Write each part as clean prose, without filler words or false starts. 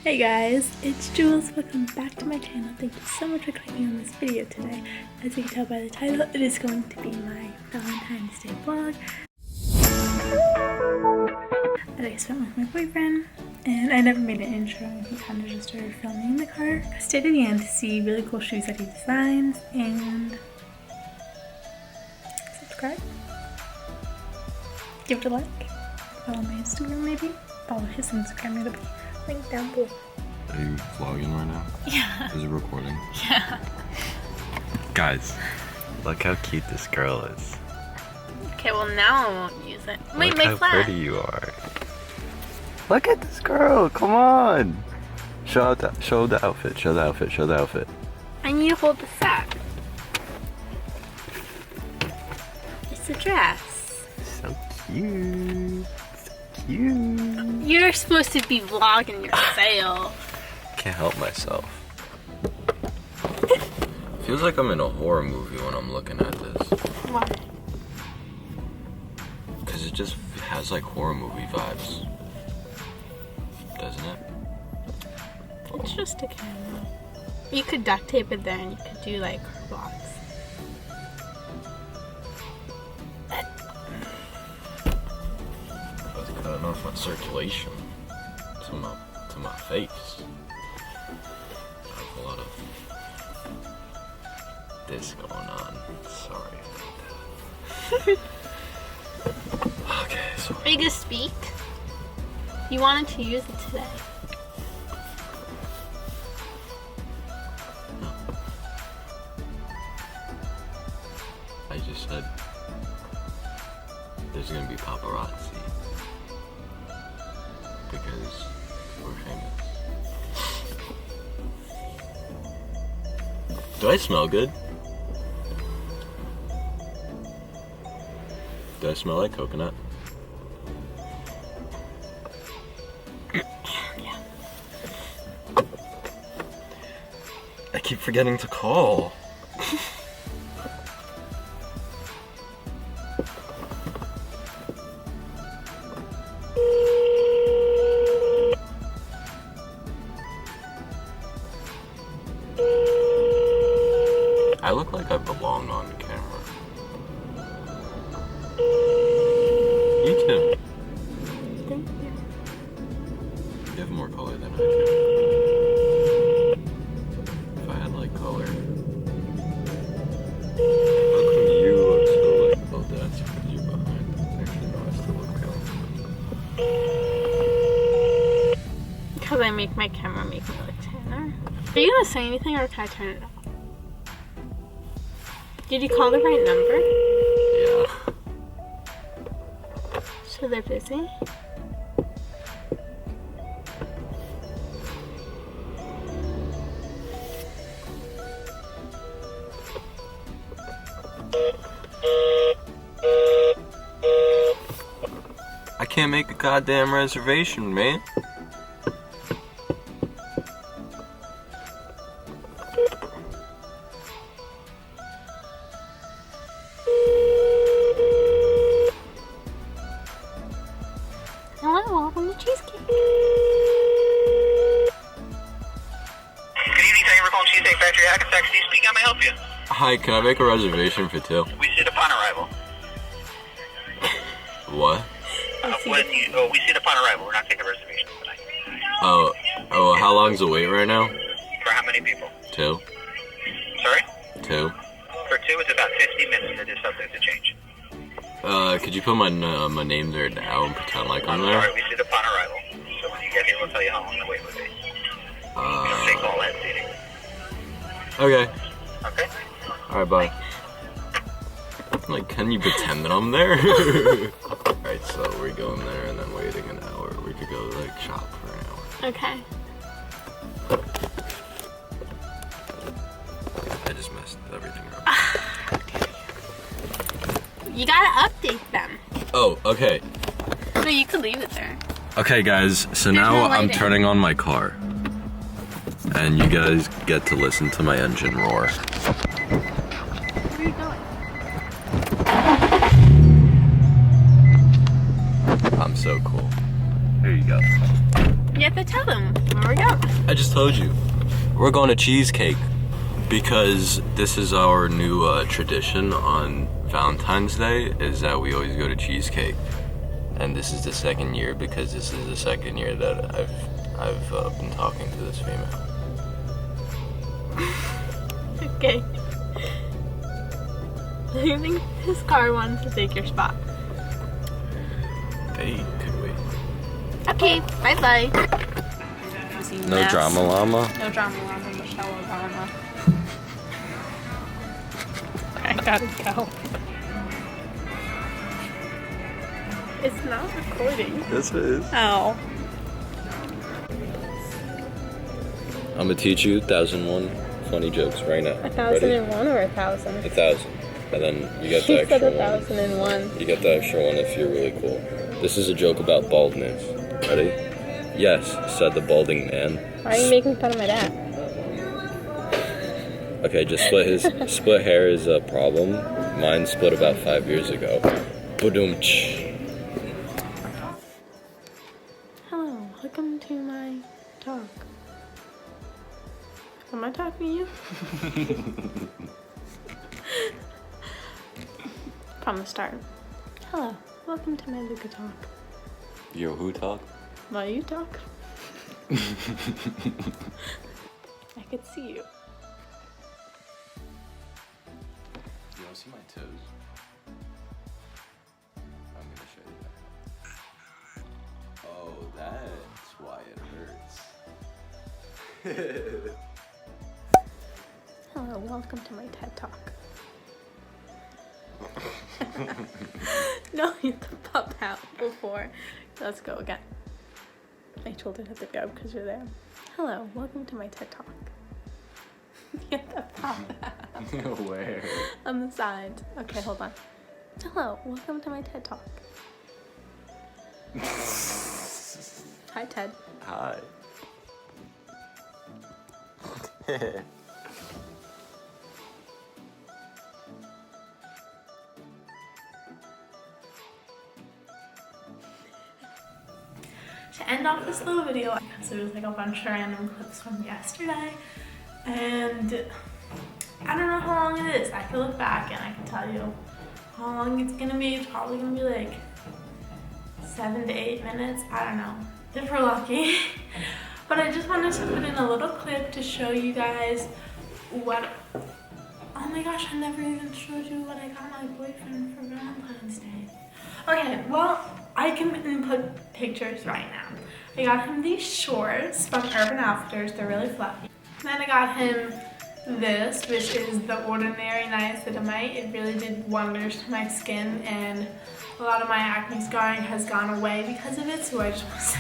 Hey guys, it's Jules. Welcome back to my channel. Thank you so much for clicking on this video today. As you can tell by the title, it is going to be my Valentine's Day vlog that I spent with my boyfriend. And I never made an intro, he kind of just started filming in the car. Stay to the end to see really cool shoes that he designs, and subscribe. Give it a like. Follow my Instagram maybe. Follow his Instagram, it'll be linked down below. Are you vlogging right now? Yeah. Is it recording? Yeah. Guys, look how cute this girl is. Okay, well now I won't use it. Wait, look how pretty you are. Look at this girl, come on! Show the outfit, show the outfit, show the outfit. I need to hold the sack. It's a dress. So cute. So cute. You're supposed to be vlogging yourself. Can't help myself. Feels like I'm in a horror movie when I'm looking at this. Why? Because it just has like horror movie vibes. Doesn't it? It's just a camera. You could duct tape it there and you could do like blocks. That's cutting off my circulation to my face. I have a lot of this going on. Sorry about that. Okay, so Are you gonna speak? You wanted to use it today. I just said there's gonna be paparazzi because we're famous. Do I smell good? Do I smell like coconut? Yeah. I keep forgetting to call. I look like I belong on camera. You too. Thank you. You have more color than I do. If I had like color. How come you look so like, oh that's because you're behind. Actually no, I still look pale. Because I make my camera make me look tanner. Are you gonna say anything or can I turn it off? Did you call the right number? Yeah. So they're busy? I can't make a goddamn reservation, man. Hello, welcome to Cheesecake. Good evening, thank you for calling Cheesecake Factory. Hackensack, Steve speaking. How may I help you? Hi, can I make a reservation for two? We see it upon arrival. What? We see it upon arrival. We're not taking reservations tonight. Oh, how long's the wait right now? For how many people? Two? Sorry? Two? For two, it's about 50 minutes. It is subject to change. Could you put my name there now and pretend like I'm there? Sorry, we see it upon arrival. So when you get here, we'll tell you how long the wait would be. We don't take all that seating. Okay. Okay? Alright, bye. Like, can you pretend that I'm there? Alright, so we're going there and then waiting an hour. We could go, like, shop for an hour. Okay. I just messed everything up. You gotta update them. Oh, okay. So you could leave it there. Okay, guys, so There's now no I'm lighting. turning on my car. And you guys get to listen to my engine roar. Where are you going? I'm so cool. Here you go. You have to tell them where we're going. I just told you. We're going to Cheesecake because this is our new tradition on Valentine's Day is that we always go to Cheesecake. And this is the second year because this is the second year that I've been talking to this female. Okay. Do you think this car wants to take your spot? They could wait. Okay, bye-bye. No drama llama? No drama llama, Michelle Obama. I gotta go. It's not recording. Yes, it is. Oh. I'm gonna teach you 1,001 funny jokes right now. 1,001 or 1,000? 1,000. And then you get the She extra said one. 1,001. You get the extra one if you're really cool. This is a joke about baldness. Ready? Yes, said the balding man. Why are you making fun of my dad? Okay, just split hair is a problem. Mine split about 5 years ago. Ba-doom-tsh. Hello, welcome to my talk. Am I talking to you? From the start. Hello, welcome to my Luca talk. Your who talk? Well, you talk. I could see you. You want to see my toes? I'm gonna show you that. Oh, that's why it hurts. Hello, welcome to my TED Talk. No, you have to pop out before. Let's go again. I told it to go because you're there. Hello, welcome to my TED Talk. You have to pop out. Where? On the side. Okay, hold on. Hello, welcome to my TED Talk. Hi, Ted. Hi. To end off this little video, because there was like a bunch of random clips from yesterday, and I don't know how long it is. I can look back and I can tell you how long it's gonna be. It's probably gonna be like 7 to 8 minutes. I don't know, if we're lucky. But I just wanted to put in a little clip to show you guys what, oh my gosh, I never even showed you what I got my boyfriend for Valentine's Day. Okay, well, I can input pictures right now. I got him these shorts from Urban Outfitters. They're really fluffy. Then I got him this, which is the Ordinary Niacinamide. It really did wonders to my skin, and a lot of my acne scarring has gone away because of it, so I just want to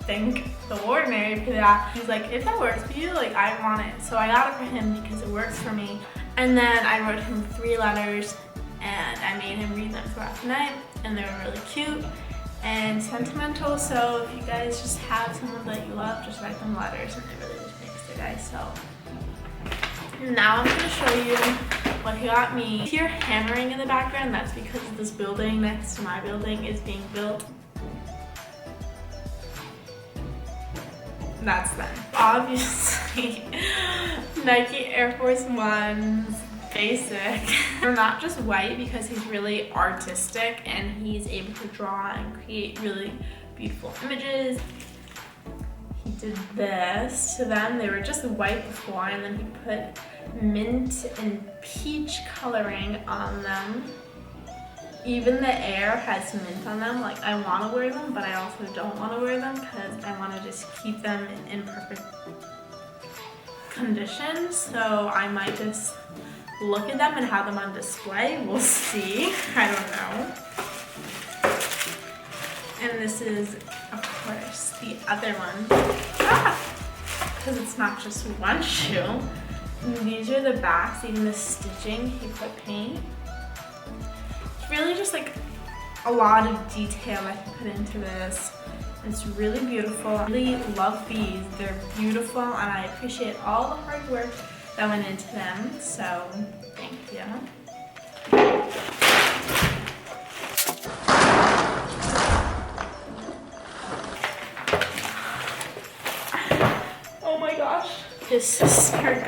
thank the Ordinary for that. He's like, if that works for you, like, I want it. So I got it for him because it works for me. And then I wrote him 3 letters, and I made him read them throughout the night, and they were really cute and sentimental. So if you guys just have someone that you love, just write them letters, and it really just makes their day. So now I'm gonna show you what he got me. If you're hammering in the background, that's because this building next to my building is being built. That's them. Obviously, Nike Air Force Ones, basic. They're not just white because he's really artistic and he's able to draw and create really beautiful images. He did this to them. They were just white before, and then he put mint and peach coloring on them. Even the air has mint on them. Like, I want to wear them, but I also don't want to wear them because I want to just keep them in perfect condition. So I might just look at them and have them on display. We'll see. I don't know. And this is, of course, the other one. Because it's not just one shoe. And these are the backs, even the stitching. He put paint. Really just like a lot of detail I can put into this. It's really beautiful. I really love these. They're beautiful, and I appreciate all the hard work that went into them. So thank you. gosh. His sister's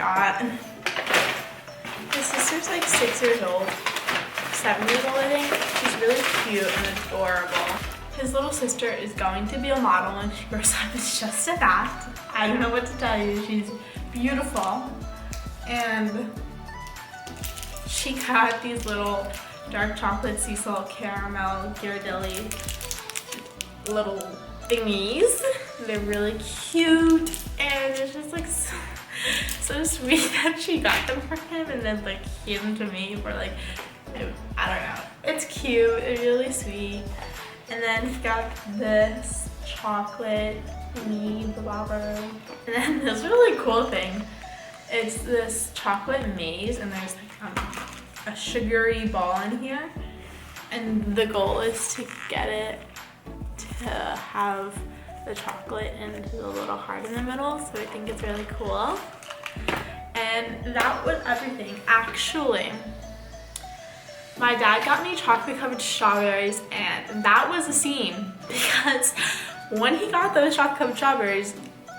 like 6 years old, 7 years old I think. She's really cute and adorable. His little sister is going to be a model when she grows up. It's just a fact. I don't know what to tell you. She's beautiful. And she got these little dark chocolate sea salt caramel Ghirardelli little thingies. They're really cute and it's just like so sweet that she got them for him and then like gave them to me for like, I don't know. It's cute, it's really sweet. And then he got this chocolate thingy, bobber. And then this really cool thing. It's this chocolate maze and there's like a sugary ball in here. And the goal is to get it to have the chocolate and the little heart in the middle. So I think it's really cool. And that was everything. Actually, my dad got me chocolate covered strawberries and that was a scene because when he got those chocolate covered strawberries,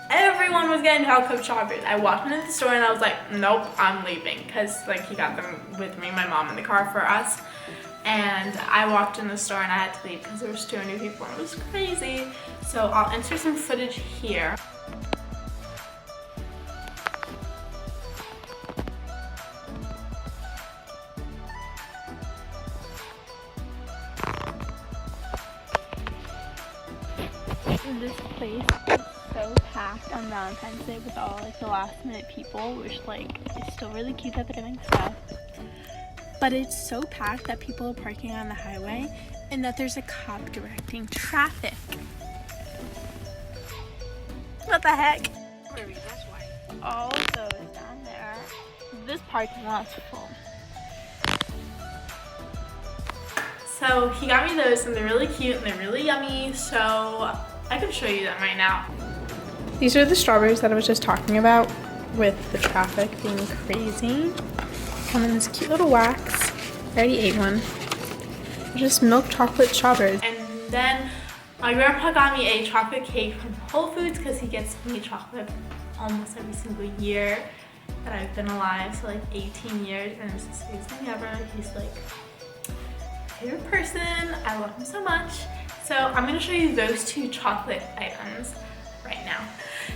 everyone was getting chocolate covered strawberries. I walked into the store and I was like, nope, I'm leaving. Cause like he got them with me, my mom in the car for us. And I walked in the store and I had to leave because there was too many people and it was crazy. So I'll enter some footage here. This place is so packed on Valentine's Day with all like the last minute people, which like is still really cute that they're doing stuff. But it's so packed that people are parking on the highway and that there's a cop directing traffic. What the heck? All of those down there. This parking lot's full. So he got me those and they're really cute and they're really yummy. So I can show you them right now. These are the strawberries that I was just talking about with the traffic being crazy. Come in this cute little wax. I already ate one. Just milk chocolate strawberries. And then my grandpa got me a chocolate cake from Whole Foods because he gets me chocolate almost every single year that I've been alive. So like 18 years and it's the sweetest thing ever. He's like my favorite person. I love him so much. So I'm gonna show you those two chocolate items right now.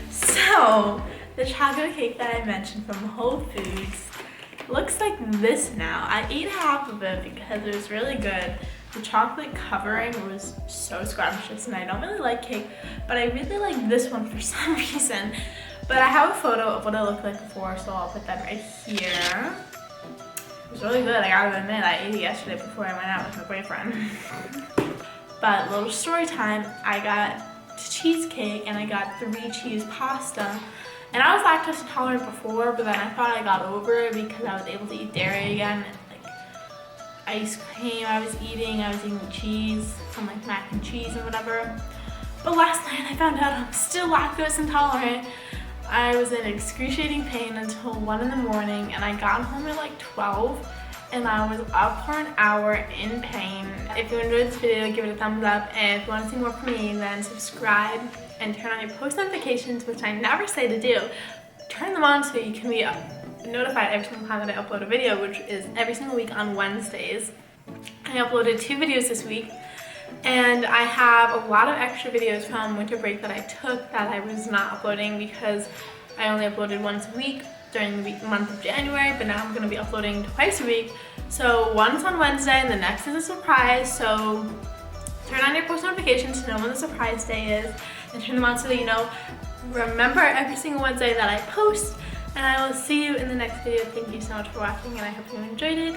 So the chocolate cake that I mentioned from Whole Foods looks like this now. I ate half of it because it was really good. The chocolate covering was so scrumptious and I don't really like cake, but I really like this one for some reason. But I have a photo of what it looked like before, so I'll put that right here. It was really good, I gotta admit. I ate it yesterday before I went out with my boyfriend. But little story time, I got cheesecake and I got 3 cheese pasta. And I was lactose intolerant before, but then I thought I got over it because I was able to eat dairy again. And like ice cream I was eating cheese, some like mac and cheese and whatever. But last night I found out I'm still lactose intolerant. I was in excruciating pain until 1 in the morning and I got home at like 12 and I was up for an hour in pain. If you enjoyed this video, give it a thumbs up, and if you want to see more from me, then subscribe and turn on your post notifications, which I never say to do. Turn them on so you can be notified every single time that I upload a video, which is every single week on Wednesdays. I uploaded 2 videos this week, and I have a lot of extra videos from winter break that I took that I was not uploading because I only uploaded once a week during the month of January, but now I'm going to be uploading twice a week. So one's on Wednesday and the next is a surprise, so turn on your post notifications to know when the surprise day is and turn them on so that you know. Remember every single Wednesday that I post, and I will see you in the next video. Thank you so much for watching and I hope you enjoyed it.